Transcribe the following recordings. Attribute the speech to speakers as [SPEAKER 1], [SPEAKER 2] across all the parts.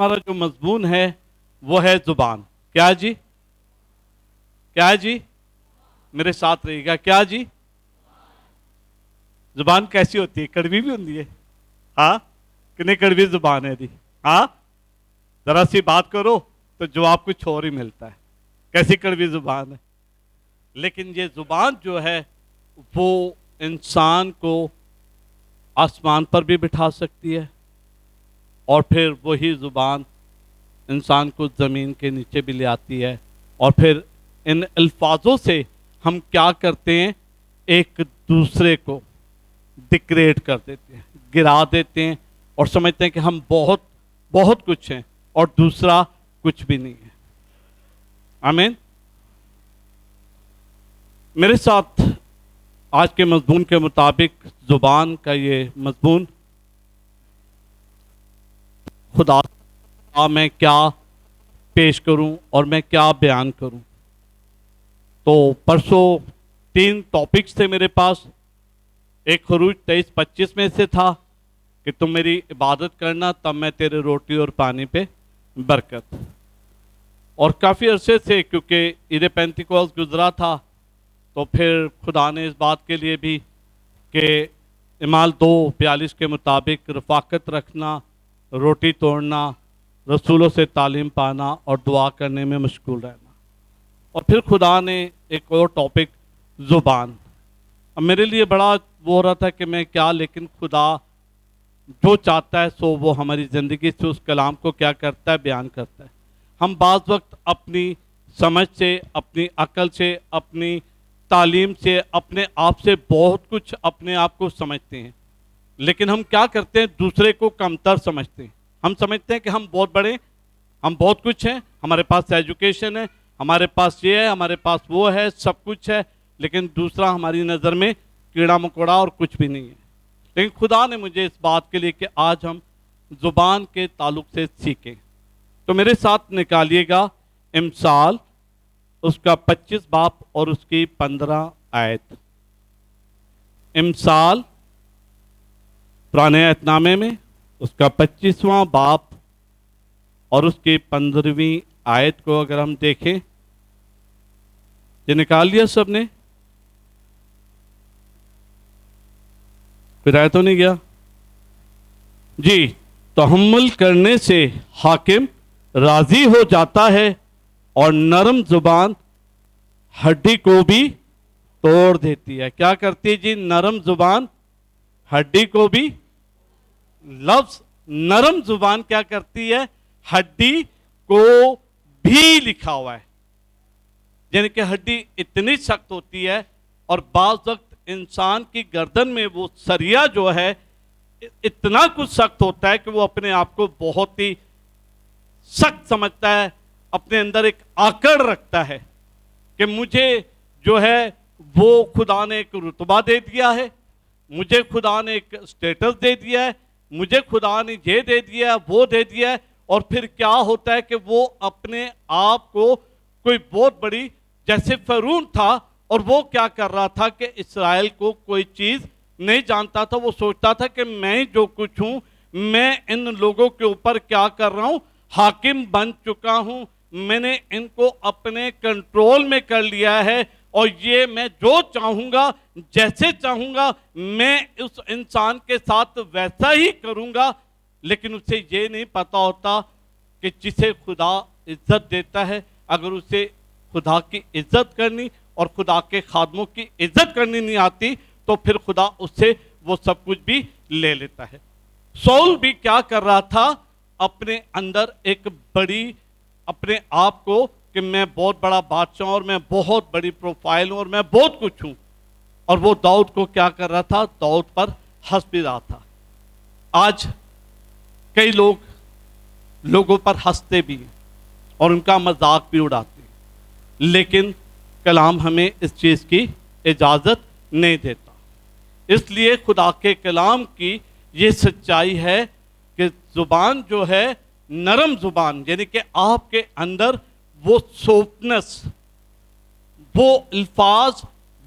[SPEAKER 1] ہمارا جو مضمون ہے وہ ہے زبان. کیا جی؟ کیا جی؟ میرے ساتھ رہیے گا. کیا جی؟ زبان کیسی ہوتی ہے؟ کڑوی بھی ہوتی ہے؟ ہاں، کتنی کڑوی زبان ہے جی؟ ہاں، ذرا سی بات کرو تو جواب کچھ اور ہی ملتا ہے. کیسی کڑوی زبان ہے. لیکن یہ زبان جو ہے وہ انسان کو آسمان پر بھی بٹھا سکتی ہے، اور پھر وہی زبان انسان کو زمین کے نیچے بھی لے آتی ہے. اور پھر ان الفاظوں سے ہم کیا کرتے ہیں؟ ایک دوسرے کو ڈیگریڈ کر دیتے ہیں، گرا دیتے ہیں، اور سمجھتے ہیں کہ ہم بہت بہت کچھ ہیں اور دوسرا کچھ بھی نہیں ہے. آمین. میرے ساتھ آج کے مضمون کے مطابق زبان کا یہ مضمون، خدا میں کیا پیش کروں اور میں کیا بیان کروں. تو پرسوں 3 ٹاپکس تھے میرے پاس. ایک خروج 23-25 میں سے تھا کہ تم میری عبادت کرنا تب میں تیرے روٹی اور پانی پہ برکت. اور کافی عرصے سے کیونکہ عید پینتیکوست گزرا تھا تو پھر خدا نے اس بات کے لیے بھی کہ اعمال 2:42 کے مطابق رفاقت رکھنا، روٹی توڑنا، رسولوں سے تعلیم پانا اور دعا کرنے میں مشغول رہنا. اور پھر خدا نے ایک اور ٹاپک زبان. اب میرے لیے بڑا وہ ہو رہا تھا کہ میں کیا، لیکن خدا جو چاہتا ہے سو وہ ہماری زندگی سے اس کلام کو کیا کرتا ہے؟ بیان کرتا ہے. ہم بعض وقت اپنی سمجھ سے، اپنی عقل سے، اپنی تعلیم سے، اپنے آپ سے بہت کچھ اپنے آپ کو سمجھتے ہیں، لیکن ہم کیا کرتے ہیں؟ دوسرے کو کمتر سمجھتے ہیں. ہم سمجھتے ہیں کہ ہم بہت بڑے، ہم بہت کچھ ہیں، ہمارے پاس ایجوکیشن ہے، ہمارے پاس یہ ہے، ہمارے پاس وہ ہے، سب کچھ ہے، لیکن دوسرا ہماری نظر میں کیڑا مکوڑا اور کچھ بھی نہیں ہے. لیکن خدا نے مجھے اس بات کے لیے کہ آج ہم زبان کے تعلق سے سیکھیں. تو میرے ساتھ نکالیے گا امثال اس کا 25 باب اور اس کی 15 آیت. امثال پرانے عہد نامے میں اس کا 25واں باب اور اس کی 15ویں آیت کو اگر ہم دیکھیں، یہ نکال لیا سب نے؟ کوئی رائے تو نہیں گیا جی؟ تحمل کرنے سے حاکم راضی ہو جاتا ہے اور نرم زبان ہڈی کو بھی توڑ دیتی ہے. کیا کرتی ہے جی؟ نرم زبان ہڈی کو بھی. لفظ نرم زبان کیا کرتی ہے؟ ہڈی کو بھی لکھا ہوا ہے، یعنی کہ ہڈی اتنی سخت ہوتی ہے، اور بعض وقت انسان کی گردن میں وہ سریا جو ہے اتنا کچھ سخت ہوتا ہے کہ وہ اپنے آپ کو بہت ہی سخت سمجھتا ہے، اپنے اندر ایک آکڑ رکھتا ہے کہ مجھے جو ہے وہ خدا نے ایک رتبہ دے دیا ہے، مجھے خدا نے ایک سٹیٹس دے دیا ہے، مجھے خدا نے یہ دے دیا ہے، وہ دے دیا ہے. اور پھر کیا ہوتا ہے کہ وہ اپنے آپ کو کوئی بہت بڑی، جیسے فرعون تھا اور وہ کیا کر رہا تھا کہ اسرائیل کو کوئی چیز نہیں جانتا تھا. وہ سوچتا تھا کہ میں جو کچھ ہوں، میں ان لوگوں کے اوپر کیا کر رہا ہوں؟ حاکم بن چکا ہوں، میں نے ان کو اپنے کنٹرول میں کر لیا ہے، اور یہ میں جو چاہوں گا، جیسے چاہوں گا، میں اس انسان کے ساتھ ویسا ہی کروں گا. لیکن اسے یہ نہیں پتا ہوتا کہ جسے خدا عزت دیتا ہے، اگر اسے خدا کی عزت کرنی اور خدا کے خادموں کی عزت کرنی نہیں آتی تو پھر خدا اس سے وہ سب کچھ بھی لے لیتا ہے. سول بھی کیا کر رہا تھا؟ اپنے اندر ایک بڑی، اپنے آپ کو کہ میں بہت بڑا بادشاہ اور میں بہت بڑی پروفائل ہوں اور میں بہت کچھ ہوں، اور وہ داؤد کو کیا کر رہا تھا؟ داؤد پر ہنس بھی رہا تھا. آج کئی لوگ لوگوں پر ہنستے بھی ہیں اور ان کا مذاق بھی اڑاتے ہیں، لیکن کلام ہمیں اس چیز کی اجازت نہیں دیتا. اس لیے خدا کے کلام کی یہ سچائی ہے کہ زبان جو ہے نرم زبان، یعنی کہ آپ کے اندر وہ سوفٹنس، وہ الفاظ،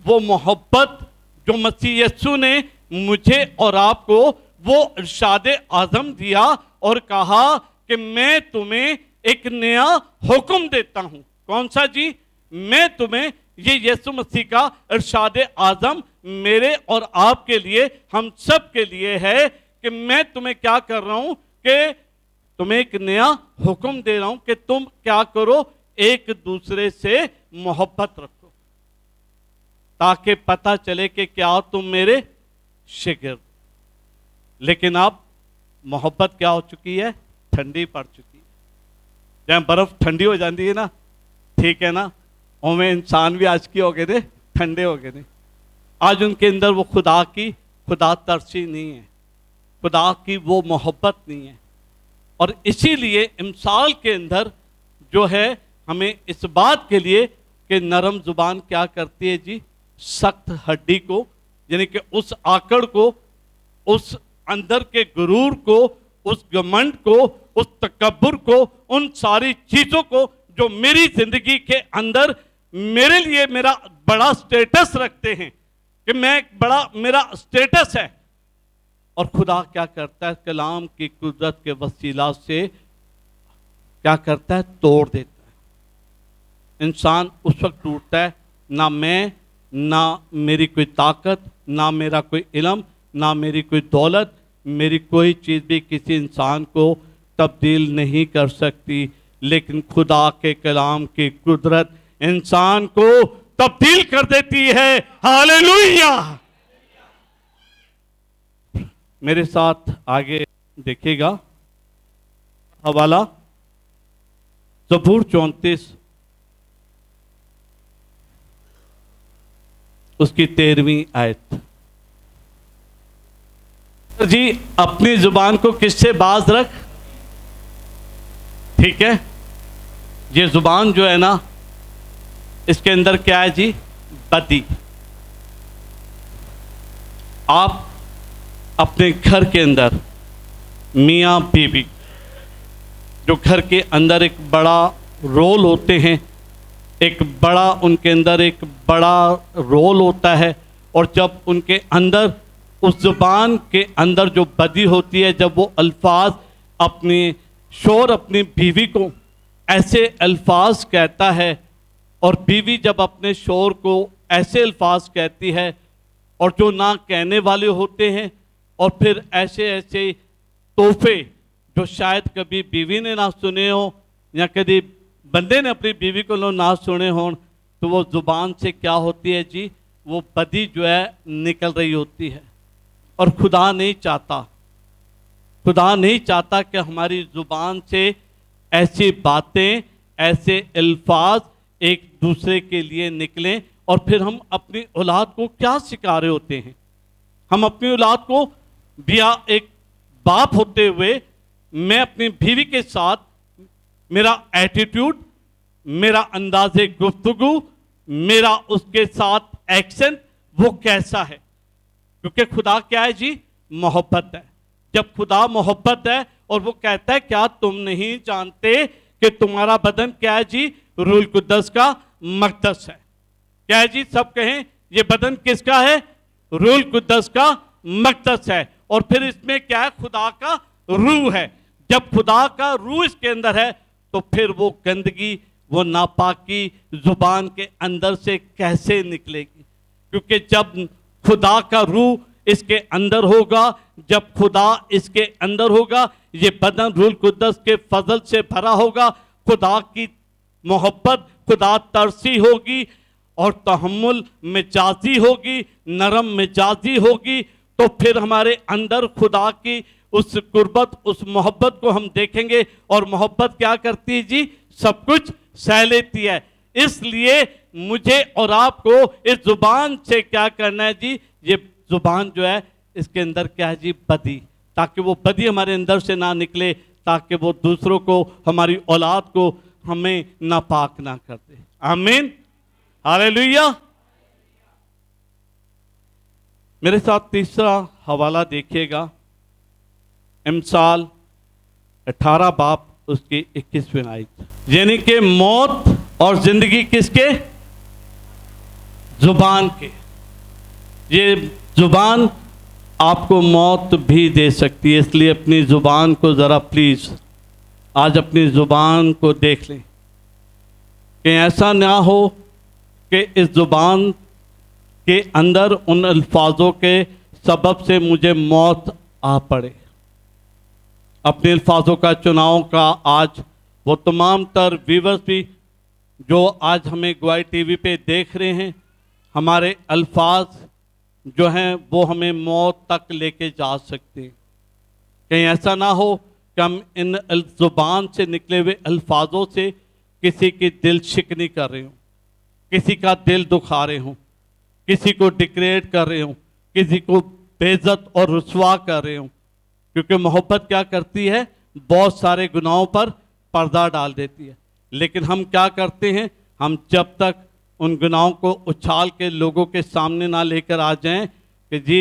[SPEAKER 1] وہ محبت جو مسیح یسوع نے مجھے اور آپ کو وہ ارشاد اعظم دیا اور کہا کہ میں تمہیں ایک نیا حکم دیتا ہوں. کون سا جی؟ میں تمہیں، یہ یسوع مسیح کا ارشاد اعظم میرے اور آپ کے لیے، ہم سب کے لیے ہے کہ میں تمہیں کیا کر رہا ہوں کہ تمہیں ایک نیا حکم دے رہا ہوں کہ تم کیا کرو، ایک دوسرے سے محبت رکھو، تاکہ پتہ چلے کہ کیا تم میرے شاگرد. لیکن اب محبت کیا ہو چکی ہے؟ ٹھنڈی پڑ چکی ہے. جہاں برف ٹھنڈی ہو جاتی ہے نا، ٹھیک ہے نا، اومیں انسان بھی آج کی ہو گئے تھے، ٹھنڈے ہو گئے تھے. آج ان کے اندر وہ خدا ترسی نہیں ہے، خدا کی وہ محبت نہیں ہے. اور اسی لیے امثال کے اندر جو ہے ہمیں اس بات کے لیے کہ نرم زبان کیا کرتی ہے جی؟ سخت ہڈی کو، یعنی کہ اس آکڑ کو، اس اندر کے غرور کو، اس گھمنڈ کو، اس تکبر کو، ان ساری چیزوں کو جو میری زندگی کے اندر میرے لیے میرا بڑا سٹیٹس رکھتے ہیں کہ میں بڑا میرا سٹیٹس ہے. اور خدا کیا کرتا ہے؟ کلام کی قدرت کے وسیلہ سے کیا کرتا ہے؟ توڑ دیتا ہے. انسان اس وقت ٹوٹتا ہے، نہ میں، نہ میری کوئی طاقت، نہ میرا کوئی علم، نہ میری کوئی دولت، میری کوئی چیز بھی کسی انسان کو تبدیل نہیں کر سکتی، لیکن خدا کے کلام کی قدرت انسان کو تبدیل کر دیتی ہے. ہاللیلویہ. میرے ساتھ آگے دیکھیے گا حوالہ زبور 34 اس کی 13ویں آیت. جی اپنی زبان کو کس سے باز رکھ؟ ٹھیک ہے، یہ زبان جو ہے نا، اس کے اندر کیا ہے جی؟ بدی. آپ اپنے گھر کے اندر میاں بیوی، جو گھر کے اندر ایک بڑا رول ہوتے ہیں، ایک بڑا ان کے اندر ایک بڑا رول ہوتا ہے، اور جب ان کے اندر اس زبان کے اندر جو بدی ہوتی ہے، جب وہ الفاظ اپنی شوہر اپنی بیوی کو ایسے الفاظ کہتا ہے، اور بیوی جب اپنے شوہر کو ایسے الفاظ کہتی ہے، اور جو نہ کہنے والے ہوتے ہیں، اور پھر ایسے ایسے تحفے جو شاید کبھی بیوی نے نہ سنے ہوں یا کبھی بندے نے اپنی بیوی کو نہ سنے ہوں، تو وہ زبان سے کیا ہوتی ہے جی؟ وہ بدی جو ہے نکل رہی ہوتی ہے. اور خدا نہیں چاہتا کہ ہماری زبان سے ایسی باتیں، ایسے الفاظ ایک دوسرے کے لیے نکلیں، اور پھر ہم اپنی اولاد کو کیا سکھا رہے ہوتے ہیں؟ ہم اپنی اولاد کو بیا ایک باپ ہوتے ہوئے میں اپنی بیوی کے ساتھ میرا ایٹیٹیوڈ، میرا انداز گفتگو، میرا اس کے ساتھ ایکشن وہ کیسا ہے؟ کیونکہ خدا کیا ہے جی؟ محبت ہے. جب خدا محبت ہے اور وہ کہتا ہے کیا تم نہیں جانتے کہ تمہارا بدن کیا ہے جی؟ روح القدس کا مقدس ہے. کیا ہے جی؟ سب کہیں یہ بدن کس کا ہے؟ روح القدس کا مقدس ہے. اور پھر اس میں کیا ہے؟ خدا کا روح ہے. جب خدا کا روح اس کے اندر ہے تو پھر وہ گندگی، وہ ناپاکی زبان کے اندر سے کیسے نکلے گی؟ کیونکہ جب خدا کا روح اس کے اندر ہوگا، جب خدا اس کے اندر ہوگا، یہ بدن روح القدس کے فضل سے بھرا ہوگا، خدا کی محبت، خدا ترسی ہوگی، اور تحمل مجازی ہوگی، نرم مجازی ہوگی، تو پھر ہمارے اندر خدا کی اس قربت، اس محبت کو ہم دیکھیں گے. اور محبت کیا کرتی ہے جی؟ سب کچھ سہ لیتی ہے. اس لیے مجھے اور آپ کو اس زبان سے کیا کرنا ہے جی؟ یہ زبان جو ہے اس کے اندر کیا ہے جی؟ بدی. تاکہ وہ بدی ہمارے اندر سے نہ نکلے، تاکہ وہ دوسروں کو، ہماری اولاد کو ہمیں ناپاک نہ کر دے. آمین. ہاللیلویہ. میرے ساتھ تیسرا حوالہ دیکھیے گا، امثال 18 باب اس کی 21ویں آیت. یعنی کہ موت اور زندگی کس کے؟ زبان کے. یہ زبان آپ کو موت بھی دے سکتی ہے، اس لیے اپنی زبان کو ذرا پلیز آج اپنی زبان کو دیکھ لیں کہ ایسا نہ ہو کہ اس زبان کے اندر ان الفاظوں کے سبب سے مجھے موت آ پڑے۔ اپنے الفاظوں کا چناؤ کا آج وہ تمام تر ویورز بھی جو آج ہمیں گواہی ٹی وی پہ دیکھ رہے ہیں، ہمارے الفاظ جو ہیں وہ ہمیں موت تک لے کے جا سکتے ہیں۔ کہیں ایسا نہ ہو کہ ہم ان زبان سے نکلے ہوئے الفاظوں سے کسی کی دل شکنی کر رہے ہوں، کسی کا دل دکھا رہے ہوں، کسی کو ڈیگریڈ کر رہے ہوں، کسی کو بے عزت اور رسوا کر رہے ہوں۔ کیونکہ محبت کیا کرتی ہے؟ بہت سارے گناہوں پر پردہ ڈال دیتی ہے۔ لیکن ہم کیا کرتے ہیں؟ ہم جب تک ان گناہوں کو اچھال کے لوگوں کے سامنے نہ لے کر آ جائیں کہ جی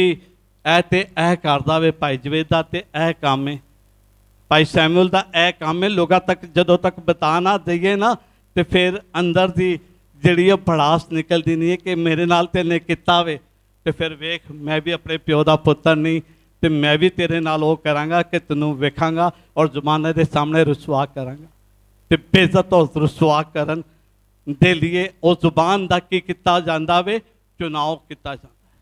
[SPEAKER 1] اے تے اے کردہ وے پائی جوید دا تے اے کامے پائی سیمول دا اے کامے لوگا تک جدوں تک بتا نہ دئیے نا تے پھر اندر دی جڑی بڑاس نکل دی نہیں ہے کہ میرے نال تے نے کیتا وے تے پھر ویکھ میں بھی اپنے پیو دا پتر نہیں تے میں بھی تیرے نال وہ کراں گا کہ تینوں ویکھاں گا اور زمانے دے سامنے رسوا کراں گا۔ تے بے عزت اور رسوا کرن دے لیے او زبان دا کی کیتا جاندا وے چناؤ کیتا جاندا ہے۔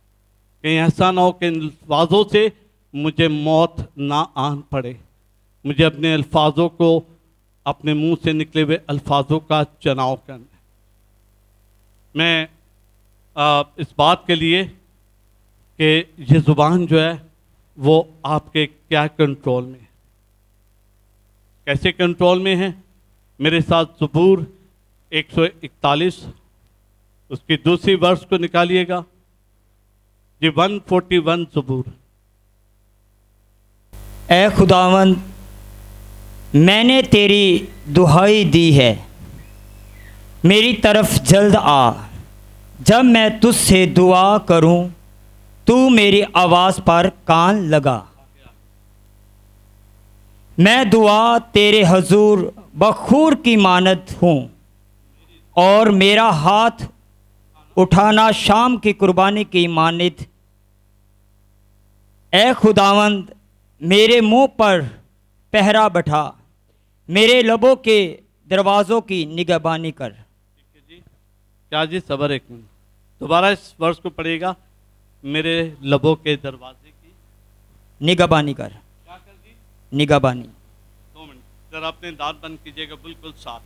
[SPEAKER 1] کہیں ایسا نہ ہو کہ ان الفاظوں سے مجھے موت نہ آن پڑے۔ مجھے اپنے الفاظوں کو اپنے منہ سے نکلے ہوئے الفاظوں کا چناؤ کرنا ہے۔ میں اس بات کے لیے کہ یہ زبان جو ہے وہ آپ کے کیا کنٹرول میں ہے، کیسے کنٹرول میں ہے؟ میرے ساتھ زبور 141 اس کی دوسری ورس کو نکالیے گا جی۔ 141 زبور۔
[SPEAKER 2] اے خداوند میں نے تیری دہائی دی ہے، میری طرف جلد آ۔ جب میں تجھ سے دعا کروں تو میری آواز پر کان لگا۔ میں دعا تیرے حضور بخور کی مانند ہوں اور میرا ہاتھ اٹھانا شام کی قربانی کی مانند۔ اے خداوند میرے منہ پر پہرا بٹھا، میرے لبوں کے دروازوں کی نگہبانی کر۔
[SPEAKER 1] کیا جی؟ صبر ایک منٹ، دوبارہ اس ورس کو پڑھیے گا۔ میرے لبوں کے دروازے کی
[SPEAKER 2] نگہبانی کر۔
[SPEAKER 1] کیا کر دی؟
[SPEAKER 2] نگہبانی۔
[SPEAKER 1] 2 منٹ ذرا اپنے دانت بند کیجئے گا بالکل صاف،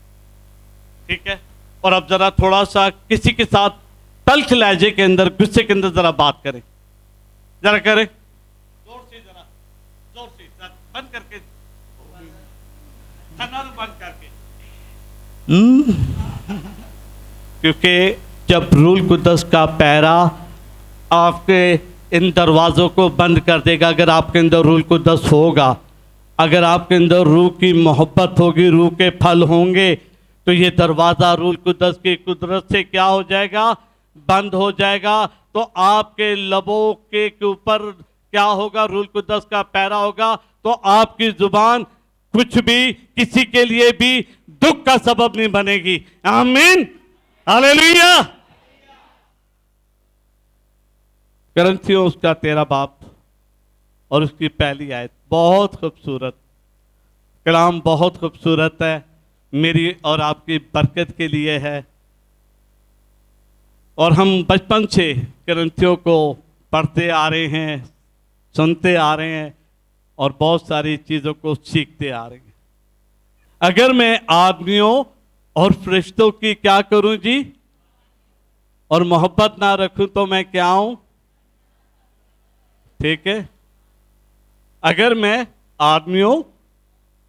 [SPEAKER 1] ٹھیک ہے؟ اور اب ذرا تھوڑا سا کسی کے ساتھ تلخ لہجے کے اندر، غصے کے اندر ذرا بات کریں، ذرا کریں زور سے، ذرا زور سے، بند کر کے، بند کر کے، کیونکہ جب روح القدس کا پیرا آپ کے ان دروازوں کو بند کر دے گا، اگر آپ کے اندر روح القدس ہوگا، اگر آپ کے اندر روح کی محبت ہوگی، روح کے پھل ہوں گے، تو یہ دروازہ روح القدس کی قدرت سے کیا ہو جائے گا؟ بند ہو جائے گا۔ تو آپ کے لبوں کے اوپر کیا ہوگا؟ روح القدس کا پیرا ہوگا، تو آپ کی زبان کچھ بھی کسی کے لیے بھی دکھ کا سبب نہیں بنے گی۔ آمین، ہاللیلویہ۔ کرنتھیوں اس کا 13 باب اور اس کی پہلی آیت بہت خوبصورت کلام، بہت خوبصورت ہے، میری اور آپ کی برکت کے لیے ہے۔ اور ہم بچپن سے کرنتھیوں کو پڑھتے آ رہے ہیں، سنتے آ رہے ہیں اور بہت ساری چیزوں کو سیکھتے آ رہے ہیں۔ اگر میں آدمیوں اور فرشتوں کی کیا کروں جی؟ اور محبت نہ رکھوں تو میں کیا ہوں؟ ٹھیک ہے؟ اگر میں آدمیوں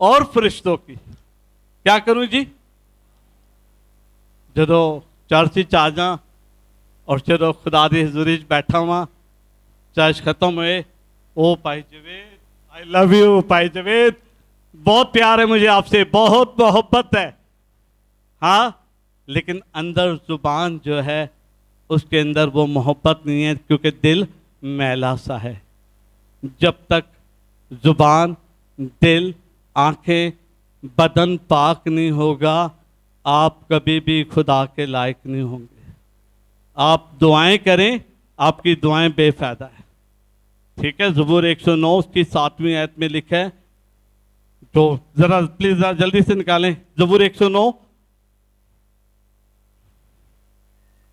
[SPEAKER 1] اور فرشتوں کی کیا کروں جی؟ جدو چرچ آ جا اور جدو خدا دی حضوری بیٹھا ہوا، چرچ ختم ہوئے، او پائی جوید آئی لو یو پائی جوید، بہت پیار ہے مجھے آپ سے، بہت محبت ہے، ہاں، لیکن اندر زبان جو ہے اس کے اندر وہ محبت نہیں ہے، کیونکہ دل میلا سا ہے۔ جب تک زبان، دل، آنکھیں، بدن پاک نہیں ہوگا، آپ کبھی بھی خدا کے لائق نہیں ہوں گے۔ آپ دعائیں کریں، آپ کی دعائیں بے فائدہ ہیں، ٹھیک ہے؟ زبور 109 کی 7ویں آیت میں لکھا ہے، تو ذرا پلیز ذرا جلدی سے نکالیں زبور 109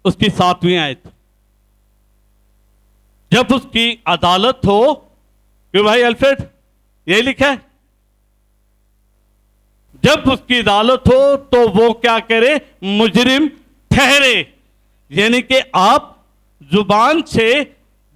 [SPEAKER 1] اس کی 7ویں آیت. جب اس کی عدالت ہو، کہ بھائی الفریڈ یہ لکھا ہے، جب اس کی عدالت ہو تو وہ کیا کرے؟ مجرم ٹھہرے. یعنی کہ آپ زبان سے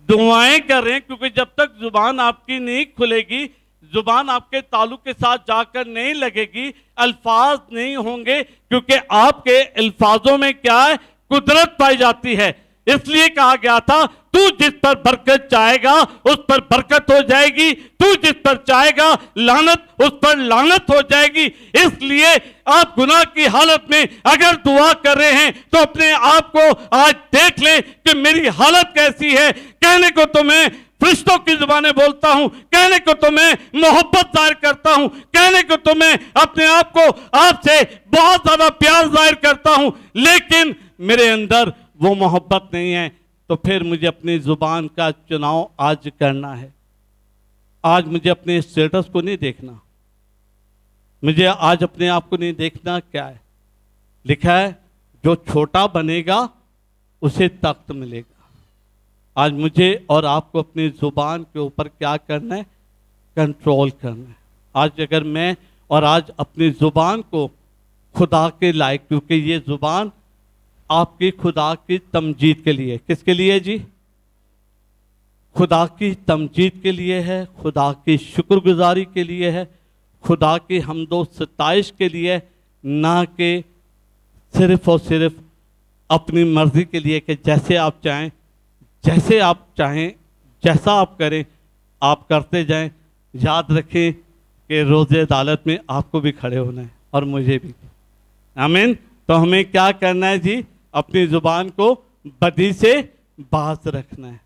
[SPEAKER 1] دعائیں کر رہے ہیں، کیونکہ جب تک زبان آپ کی نہیں کھلے گی، زبان آپ کے تعلق کے ساتھ جا کر نہیں لگے گی، الفاظ نہیں ہوں گے، کیونکہ آپ کے الفاظوں میں کیا ہے؟ قدرت پائی جاتی ہے. اس لیے کہا گیا تھا تو جس پر برکت چاہے گا اس پر برکت ہو جائے گی، تو جس پر چاہے گا لعنت اس پر لعنت ہو جائے گی. اس لیے آپ گناہ کی حالت میں اگر دعا کر رہے ہیں تو اپنے آپ کو آج دیکھ لیں کہ میری حالت کیسی ہے. کہنے کو تو میں فرشتوں کی زبانیں بولتا ہوں، کہنے کو تو میں محبت ظاہر کرتا ہوں، کہنے کو تو میں اپنے آپ کو آپ سے بہت زیادہ پیار ظاہر کرتا ہوں، لیکن میرے اندر وہ محبت نہیں ہے. تو پھر مجھے اپنی زبان کا چناؤ آج کرنا ہے. آج مجھے اپنے اسٹیٹس کو نہیں دیکھنا، مجھے آج اپنے آپ کو نہیں دیکھنا. کیا ہے لکھا ہے؟ جو چھوٹا بنے گا اسے تخت ملے گا. آج مجھے اور آپ کو اپنی زبان کے اوپر کیا کرنا ہے؟ کنٹرول کرنا ہے. آج اگر میں اور آج اپنی زبان کو خدا کے لائق، کیونکہ یہ زبان آپ کی خدا کی تمجید کے لیے، کس کے لیے جی؟ خدا کی تمجید کے لیے ہے، خدا کی شکر گزاری کے لیے ہے، خدا کی حمد و ستائش کے لیے، نہ کہ صرف اور صرف اپنی مرضی کے لیے کہ جیسے آپ چاہیں، جیسے آپ چاہیں، جیسا آپ کریں آپ کرتے جائیں. یاد رکھیں کہ روز عدالت میں آپ کو بھی کھڑے ہونا ہے اور مجھے بھی. آمین. تو ہمیں کیا کرنا ہے جی؟ اپنی زبان کو بدی سے باز رکھنا ہے.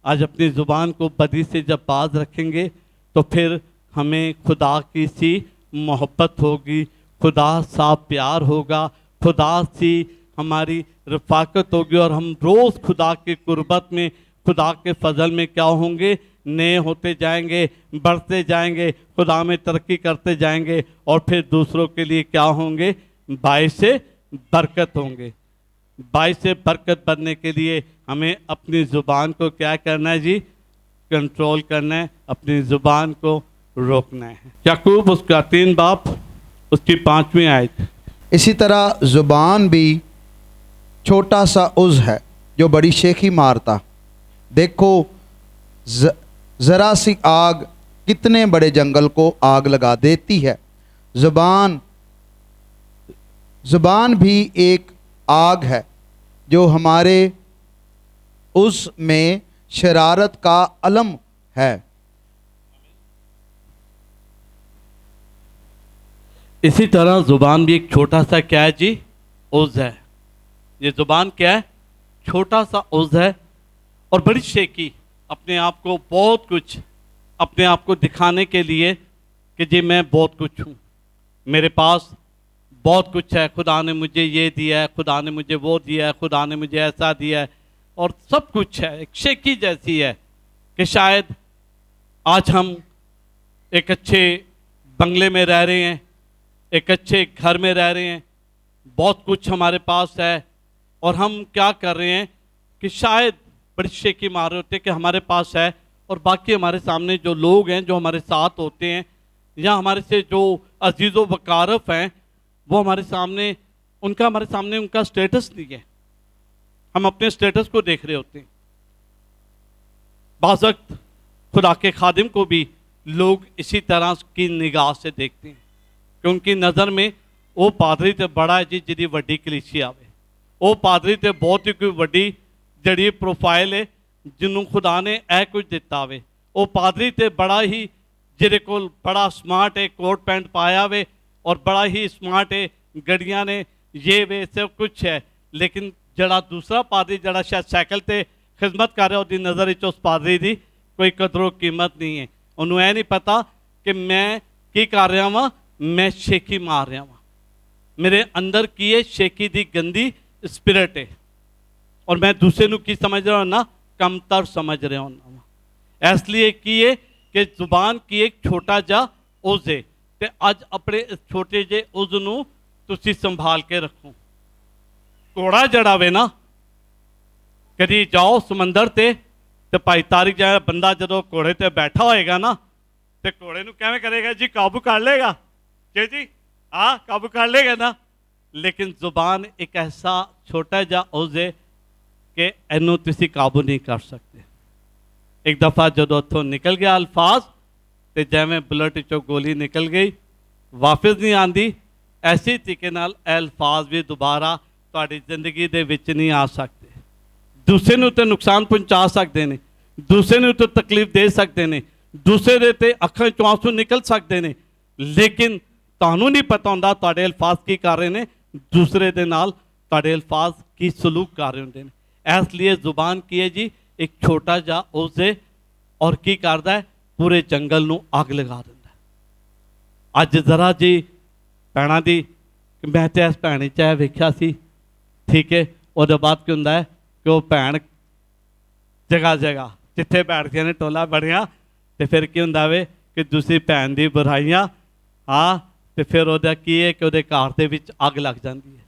[SPEAKER 1] آج اپنی زبان کو بدی سے جب باز رکھیں گے تو پھر ہمیں خدا کی سی محبت ہوگی، خدا سا پیار ہوگا، خدا سی ہماری رفاقت ہوگی، اور ہم روز خدا کی قربت میں، خدا کے فضل میں کیا ہوں گے؟ نئے ہوتے جائیں گے، بڑھتے جائیں گے، خدا میں ترقی کرتے جائیں گے، اور پھر دوسروں کے لیے کیا ہوں گے؟ باعث برکت ہوں گے. باعث برکت بننے کے لیے ہمیں اپنی زبان کو کیا کرنا ہے جی؟ کنٹرول کرنا ہے، اپنی زبان کو روکنا ہے. یعقوب اس کا 3 باب اس کی 5ویں آیت.
[SPEAKER 3] اسی طرح زبان بھی چھوٹا سا عضو ہے جو بڑی شیخی مارتا. دیکھو ذرا سی آگ کتنے بڑے جنگل کو آگ لگا دیتی ہے. زبان بھی ایک آگ ہے جو ہمارے اس میں شرارت کا علم ہے.
[SPEAKER 1] اسی طرح زبان بھی ایک چھوٹا سا کیا ہے جی؟ عضو ہے. یہ زبان کیا ہے؟ چھوٹا سا عضو ہے اور بڑی شیکی، اپنے آپ کو بہت کچھ، اپنے آپ کو دکھانے کے لیے کہ جی میں بہت کچھ ہوں، میرے پاس بہت کچھ ہے، خدا نے مجھے یہ دیا ہے، خدا نے مجھے وہ دیا ہے، خدا نے مجھے ایسا دیا ہے، اور سب کچھ ہے. ایک شیکی جیسی ہے کہ شاید آج ہم ایک اچھے بنگلے میں رہ رہے ہیں، ایک اچھے گھر میں رہ رہے ہیں، بہت کچھ ہمارے پاس ہے، اور ہم کیا کر رہے ہیں کہ شاید بڑی شیکی مار رہے ہوتے کہ ہمارے پاس ہے، اور باقی ہمارے سامنے جو لوگ ہیں جو ہمارے ساتھ ہوتے ہیں یا ہمارے سے جو عزیز و وقارف ہیں، وہ ہمارے سامنے ان کا سٹیٹس نہیں ہے. ہم اپنے سٹیٹس کو دیکھ رہے ہوتے ہیں. بعض وقت خدا کے خادم کو بھی لوگ اسی طرح کی نگاہ سے دیکھتے ہیں کہ ان کی نظر میں وہ پادری تے بڑا ہے جی جی وڈی کلیسی آوے، وہ پادری تے بہت ہی کوئی وڈی جڑی پروفائل ہے جنہوں خدا نے اے کچھ دیتا ہوئے، وہ پادری تے بڑا ہی جڑے کول بڑا سمارٹ ہے، کوٹ پینٹ پایا ہوئے اور بڑا ہی سمارٹ ہے، گڑیاں نے یہ وے سب کچھ ہے. لیکن جڑا دوسرا پادری جڑا شاید سائیکل تے خدمت کر رہا ہو دی نظر اس پادری دی کوئی قدر و قیمت نہیں ہے. انہوں اے نہیں پتا کہ میں کی کر رہا ہوں، میں شیکی مار رہا ہوں، میرے اندر کی ہے شیکی دی گندی اسپرٹ ہے، اور میں دوسرے نو کی سمجھ رہا ہوں نا کم تر سمجھ رہا ہوں. اس لیے کی ہے کہ زبان کی ایک چھوٹا جا عضو ہے. ਤੇ ਅੱਜ ਆਪਣੇ ਇਸ ਛੋਟੇ ਜਿਹੇ ਉਸ ਨੂੰ ਤੁਸੀਂ ਸੰਭਾਲ ਕੇ ਰੱਖੋ। ਘੋੜਾ ਜਿਹੜਾ ਵੇ ਨਾ, ਕਦੀ ਜਾਓ ਸਮੁੰਦਰ ਤੇ ਭਾਈ ਤਾਰਿਕ ਜਿਹਾ ਬੰਦਾ ਜਦੋਂ ਘੋੜੇ ਤੇ ਬੈਠਾ ਹੋਏਗਾ ਨਾ, ਤੇ ਘੋੜੇ ਨੂੰ ਕਿਵੇਂ ਕਰੇਗਾ ਜੀ? ਕਾਬੂ ਕਰ ਲੇਗਾ ਕਿ ਜੀ? ਹਾਂ, ਕਾਬੂ ਕਰ ਲੇਗਾ ਨਾ। ਲੇਕਿਨ ਜ਼ੁਬਾਨ ਇੱਕ ਐਸਾ ਛੋਟਾ ਜਿਹਾ ਉਜ਼ ਹੈ ਕਿ ਇਹਨੂੰ ਤੁਸੀਂ ਕਾਬੂ ਨਹੀਂ ਕਰ ਸਕਦੇ। ਇੱਕ ਦਫਾ ਜਦੋਂ ਉੱਥੋਂ ਨਿਕਲ ਗਿਆ ਅਲਫਾਜ਼, ਤੇ ਜਿਵੇਂ ਬੁਲਟ ਚੋਂ ਗੋਲੀ ਨਿਕਲ ਗਈ, ਵਾਪਸ ਨਹੀਂ ਆਂਦੀ, ਐਸੀ ਤਰੀਕੇ ਨਾਲ ਇਹ ਅਲਫਾਜ਼ ਵੀ ਦੁਬਾਰਾ ਤੁਹਾਡੀ ਜ਼ਿੰਦਗੀ ਦੇ ਵਿੱਚ ਨਹੀਂ ਆ ਸਕਦੇ। ਦੂਸਰੇ ਨੂੰ ਤੇ ਨੁਕਸਾਨ ਪਹੁੰਚਾ ਸਕਦੇ ਨੇ, ਦੂਸਰੇ ਨੂੰ ਤੇ ਤਕਲੀਫ ਦੇ ਸਕਦੇ ਨੇ, ਦੂਸਰੇ ਦੇ ਤੇ ਅੱਖਾਂ ਚੋਂ ਆਂਸੂ ਨਿਕਲ ਸਕਦੇ ਨੇ, ਲੇਕਿਨ ਤੁਹਾਨੂੰ ਨਹੀਂ ਪਤਾ ਹੁੰਦਾ ਤੁਹਾਡੇ ਅਲਫਾਜ਼ ਕੀ ਕਰ ਰਹੇ ਨੇ, ਦੂਸਰੇ ਦੇ ਨਾਲ ਤੁਹਾਡੇ ਅਲਫਾਜ਼ ਕੀ ਸਲੂਕ ਕਰ ਰਹੇ ਹੁੰਦੇ ਨੇ। ਇਸ ਲਈ ਜ਼ੁਬਾਨ ਕੀ ਹੈ ਜੀ? ਇੱਕ ਛੋਟਾ ਜਿਹਾ ਉਜ਼ ਹੈ, ਔਰ ਕੀ ਕਰਦਾ ਹੈ? ਪੂਰੇ ਜੰਗਲ ਨੂੰ ਅੱਗ ਲਗਾ ਦਿੰਦਾ ਹੈ। ਅੱਜ ਜ਼ਰਾ ਜੀ ਭੈਣਾਂ ਦੀ, ਮੈਂ ਤੇ ਇਸ ਭੈਣ 'ਚ ਇਹ ਵੇਖਿਆ ਸੀ, ਠੀਕ ਹੈ, ਉਹਦੇ ਬਾਅਦ ਕੀ ਹੁੰਦਾ ਹੈ ਕਿ ਉਹ ਭੈਣ ਜਗ੍ਹਾ ਜਗ੍ਹਾ ਜਿੱਥੇ ਬੈਠਦੀਆਂ ਨੇ ਟੋਲਾ ਬਣਿਆ, ਤੇ ਫਿਰ ਕੀ ਹੁੰਦਾ ਵੇ ਕਿ ਦੂਸਰੀ ਭੈਣ ਦੀ ਬੁਰਾਈਆਂ, ਹਾਂ, ਤੇ ਫਿਰ ਉਹਦਾ ਕੀ ਹੈ ਕਿ ਉਹਦੇ ਘਰ ਦੇ ਵਿੱਚ ਅੱਗ ਲੱਗ ਜਾਂਦੀ ਹੈ।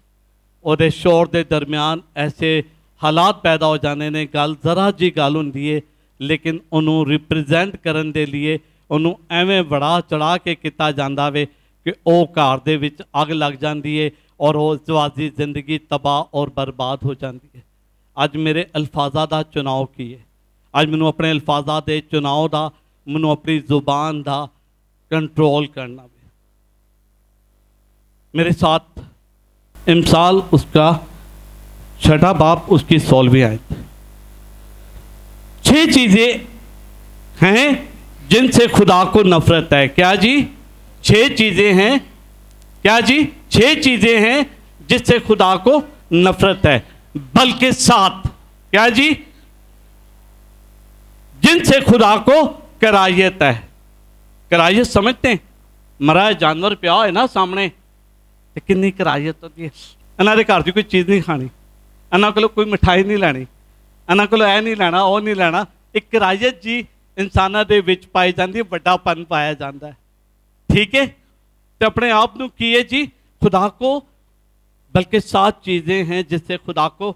[SPEAKER 1] ਉਹਦੇ ਸ਼ੋਰ ਦੇ ਦਰਮਿਆਨ ਐਸੇ ਹਾਲਾਤ ਪੈਦਾ ਹੋ ਜਾਂਦੇ ਨੇ, ਗੱਲ ਜ਼ਰਾ ਜੀ ਗੱਲ ਹੁੰਦੀ ਹੈ, ਲੇਕਿਨ ਉਹਨੂੰ ਰਿਪਰੈਜ਼ੈਂਟ ਕਰਨ ਦੇ ਲਈ ਉਹਨੂੰ ਐਵੇਂ ਬੜਾ ਚੜਾ ਕੇ ਕੀਤਾ ਜਾਂਦਾ ਵੇ ਕਿ ਉਹ ਘਰ ਦੇ ਵਿੱਚ ਅੱਗ ਲੱਗ ਜਾਂਦੀ ਹੈ, ਔਰ ਉਹ ਜ਼ਵਾਜੀ ਜ਼ਿੰਦਗੀ ਤਬਾਹ ਔਰ ਬਰਬਾਦ ਹੋ ਜਾਂਦੀ ਹੈ। ਅੱਜ ਮੇਰੇ ਅਲਫਾਜ਼ਾਂ ਦਾ ਚੁਣਾਵ ਕੀ ਹੈ? ਅੱਜ ਮੈਨੂੰ ਆਪਣੇ ਅਲਫਾਜ਼ਾਂ ਦੇ ਚੁਣਾਵ ਦਾ, ਮੈਨੂੰ ਆਪਣੀ ਜ਼ੁਬਾਨ ਦਾ کنٹرول کرنا بھی۔ میرے ساتھ امثال اس کا 6 باب اس کی 16ویں آیت۔ 6 چیزیں ہیں جن سے خدا کو نفرت ہے۔ کیا جی؟ 6 چیزیں ہیں۔ کیا جی؟ 6 چیزیں ہیں جس سے خدا کو نفرت ہے، بلکہ 7 کیا جی؟ جن سے خدا کو کرائیت ہے۔ کرائیت سمجھتے ہیں؟ مرا جانور پیا ہے نا سامنے، تے کنی کرائیت ہوتی ہے۔ انہاں دے گھر دی کوئی چیز نہیں کھانی، انہاں کولوں کوئی مٹھائی نہیں لینی، انہاں کولوں اے نہیں لینا او نہیں لینا۔ ایک کرائیت جی انساناں دے وچ پائی جاندی ہے، بڑا پن پایا جاندا ہے، ٹھیک ہے؟ تے اپنے آپ نو کیے جی خدا کو، بلکہ 7 چیزیں ہیں جس سے خدا کو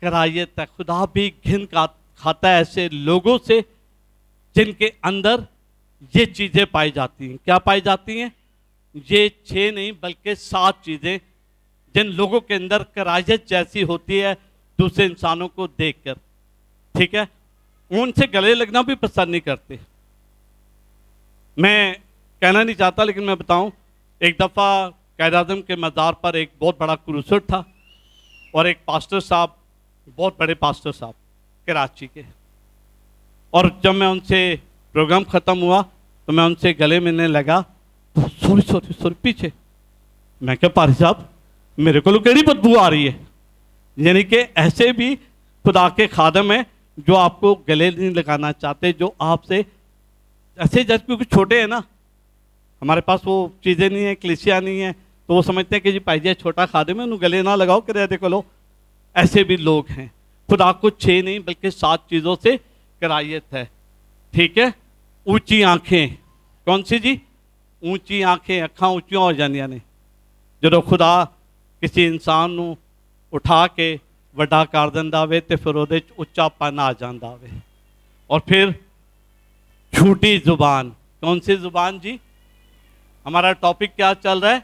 [SPEAKER 1] کرائیت ہے۔ خدا بھی گھن کھاتا ہے ایسے لوگوں سے جن کے اندر یہ چیزیں پائی جاتی ہیں۔ کیا پائی جاتی ہیں؟ یہ 6 نہیں بلکہ 7 چیزیں جن لوگوں کے اندر کرائیت جیسی ہوتی ہے دوسرے انسانوں کو دیکھ کر، ٹھیک ہے؟ ان سے گلے لگنا بھی پسند نہیں کرتے۔ میں کہنا نہیں چاہتا لیکن میں بتاؤں، ایک دفعہ قائد اعظم کے مزار پر ایک بہت بڑا کروسٹ تھا، اور ایک پاسٹر صاحب، بہت بڑے پاسٹر صاحب کراچی کے، اور جب میں ان سے پروگرام ختم ہوا تو میں ان سے گلے ملنے لگا تو سوری پیچھے، میں کہا پاری صاحب میرے کو کیڑی بدبو آ رہی ہے؟ یعنی کہ ایسے بھی خدا کے خادم ہیں جو آپ کو گلے نہیں لگانا چاہتے، جو آپ سے ایسے جیسے کیونکہ چھوٹے ہیں نا، ہمارے پاس وہ چیزیں نہیں ہیں، کلیسیا نہیں ہیں، تو وہ سمجھتے ہیں کہ جی بھائی جی چھوٹا خادم ہے انہوں گلے نہ لگاؤ کہ رہتے کو لو۔ ایسے بھی لوگ ہیں۔ خدا کو 6 نہیں بلکہ 7 چیزوں سے کرائیت ہے، ٹھیک ہے؟ اونچی آنکھیں، کون سی جی؟ اونچی آنکھیں، اکھاں اونچیاں ہو جاندیاں نے جدوں خدا کسی انسان نو اٹھا کے وڈا کر دیندا وے تے پھر اودے وچ اچا پن آ جاندا وے۔ اور پھر جھوٹی زبان، کون سی زبان جی؟ ہمارا ٹاپک کیا چل رہا ہے؟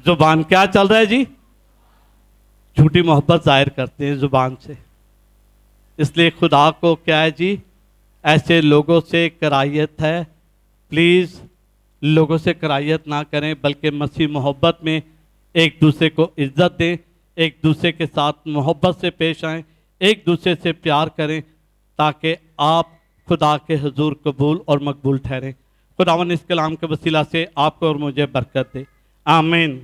[SPEAKER 1] زبان کیا چل رہا ہے جی؟ جھوٹی محبت ظاہر کرتے ہیں زبان سے۔ اس لیے خدا کو کیا ہے جی؟ ایسے لوگوں سے کرائیت ہے۔ پلیز لوگوں سے کرائیت نہ کریں، بلکہ مسیح محبت میں ایک دوسرے کو عزت دیں، ایک دوسرے کے ساتھ محبت سے پیش آئیں، ایک دوسرے سے پیار کریں، تاکہ آپ خدا کے حضور قبول اور مقبول ٹھہریں۔ خداوند اس کلام کے وسیلہ سے آپ کو اور مجھے برکت دے، آمین۔